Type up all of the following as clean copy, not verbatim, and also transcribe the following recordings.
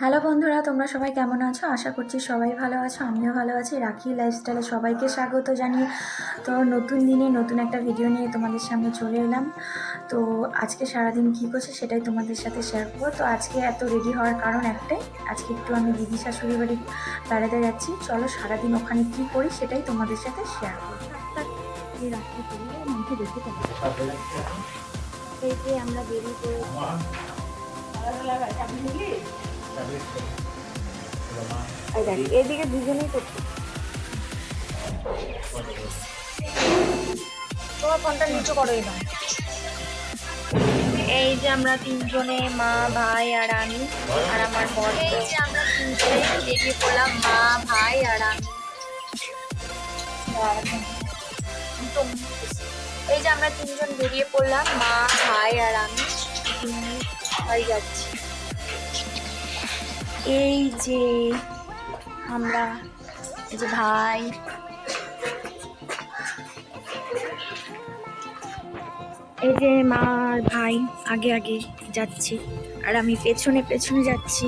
Hello বন্ধুরা, তোমরা সবাই কেমন আছো? আশা করছি সবাই ভালো আছো, আমিও ভালো আছি। রাখি লাইফস্টাইলে সবাইকে স্বাগত জানিয়ে তো নতুন দিনে নতুন একটা ভিডিও নিয়ে তোমাদের সামনে চলে এলাম। তো আজকে সারাদিন কী করছে সেটাই তোমাদের সাথে শেয়ার করবো। তো আজকে এত রেডি হওয়ার কারণ একটাই, আজকে একটু আমি দিদি শাশুড়ি বাড়ি বেড়াতে যাচ্ছি। চলো সারাদিন ওখানে কী করি সেটাই তোমাদের সাথে শেয়ার করবো। রাত্রে মাকে দেখে এই যে আমরা বেরিয়ে পড়েছি। এদিকে দুজনেই করছে। তোমার ফোনটা নিচু করো। এবার এই যে আমরা তিনজনে, মা, ভাই আর আমি আর আমার বর, এই যে আমরা তিনজনে বেরিয়ে পড়লাম, মা, ভাই আর আমি। এই যে আমরা তিনজন বেরিয়ে পড়লাম, মা, ভাই আর আমি বাড়ি যাচ্ছি। এই যে আমরা, এই যে ভাই, এই যে মা আর ভাই আগে আগে যাচ্ছি আর আমি পেছনে পেছনে যাচ্ছি।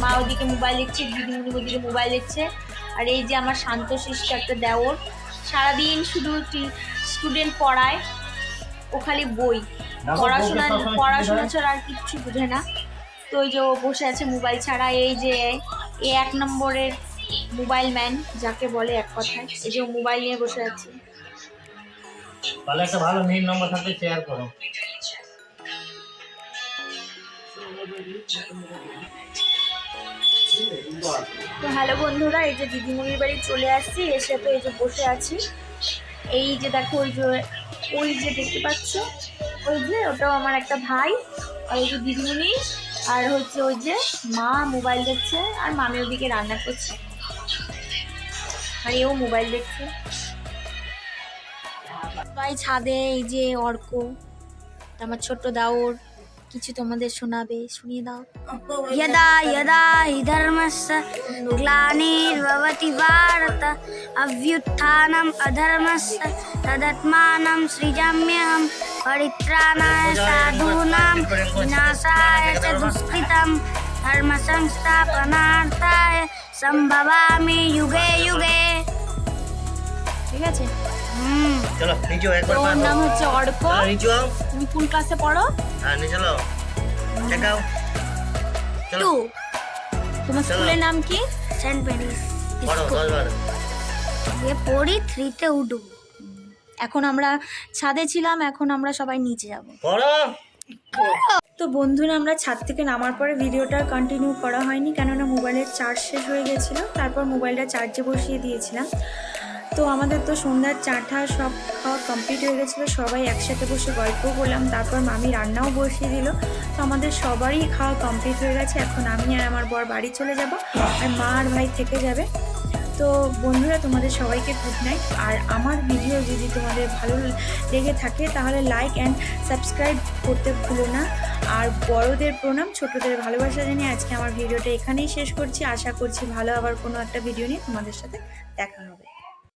মা ওদিকে মোবাইল দেখছে, দিদিমণি ওদিকে মোবাইল দেখছে। আর এই যে আমার শান্তশিষ্ট একটা দেওর, সারাদিন শুধু স্টুডেন্ট পড়ায়, ও খালি বই, পড়াশোনা ছাড়া আর কিচ্ছু বুঝে না। তো ওই যে ও বসে আছে মোবাইল ছাড়া। এই যে এ 1 নম্বরের মোবাইল ম্যান যাকে বলে এক কথায়, এই যে ও মোবাইল নিয়ে বসে আছে। তাহলে একটা ভালো নীল নম্বর থাকলে শেয়ার করো। তো হ্যালো বন্ধুরা, এই যে দিদিমণির বাড়ি চলে আসছি, এসে তো এই যে বসে আছি। এই যে দেখো, ওই যে দেখতে পাচ্ছ, ওই যে ওটাও আমার একটা ভাই, আর ওই যে দিদিমণি, আর হচ্ছে ওই যে মা মোবাইল দেখছে, আর মামি ওদিকে রান্না করছে, আর এও মোবাইল দেখছে। ভাই ছাদে, এই যে অর্ক, আমার ছোট্ট দাওর কিছু তোমাদের শোনাবে, শুনিয়ে দাও। यदा यदा हि धर्मस्य ग्लानिर्भवति भारत अभ्युत्थानम् अधर्मस्य तदात्मानं सृजाम्यहं परित्राणाय साधूनां विनाशाय च दुष्कृतं धर्मसंस्थापनार्थाय सम्भवामि युगे युगे। ঠিক আছে, চলো নিচে একবার ওর নাম হচ্ছে অর্ক। নিচে আও, তুমি কোন ক্লাসে পড়ো? হ্যাঁ নিচে চলো, দেখাও। চলো তোমার স্কুলের নাম কি? सेंट मेरीज পড়ো 10 বার। ये पढ़ी 3 তে উঠব। এখন আমরা ছাদে ছিলাম, এখন আমরা সবাই নিচে যাব। পড়ো। তো বন্ধুরা, আমরা ছাদ থেকে নামার পরে ভিডিওটা কন্টিনিউ করা হয়নি, কেননা মোবাইলের চার্জ শেষ হয়ে গেছিলো। তারপর মোবাইলটা চার্জে বসিয়ে দিয়েছিলাম। তো আমাদের তো সন্ধ্যার চাটা সব খাওয়া কমপ্লিট হয়ে গেছিলো, সবাই একসাথে বসে গল্পও করলাম। তারপর মামি রান্নাও বসিয়ে দিল। তো আমাদের সবারই খাওয়া কমপ্লিট হয়ে গেছে। এখন আমি আর আমার বর বাড়ি চলে যাব, আর মা আর ভাই থেকে যাবে। তো বন্ধুরা, তোমাদের সবাইকে গুড নাইট। আর আমার ভিডিও যদি তোমাদের ভালো লেগে থাকে তাহলে লাইক অ্যান্ড সাবস্ক্রাইব করতে ভুলো না। আর বড়দের প্রণাম, ছোটদের ভালোবাসা জানিয়ে আজকে আমার ভিডিওটা এখানেই শেষ করছি। আশা করছি ভালো আবার কোনো একটা ভিডিও নিয়ে তোমাদের সাথে দেখা হবে।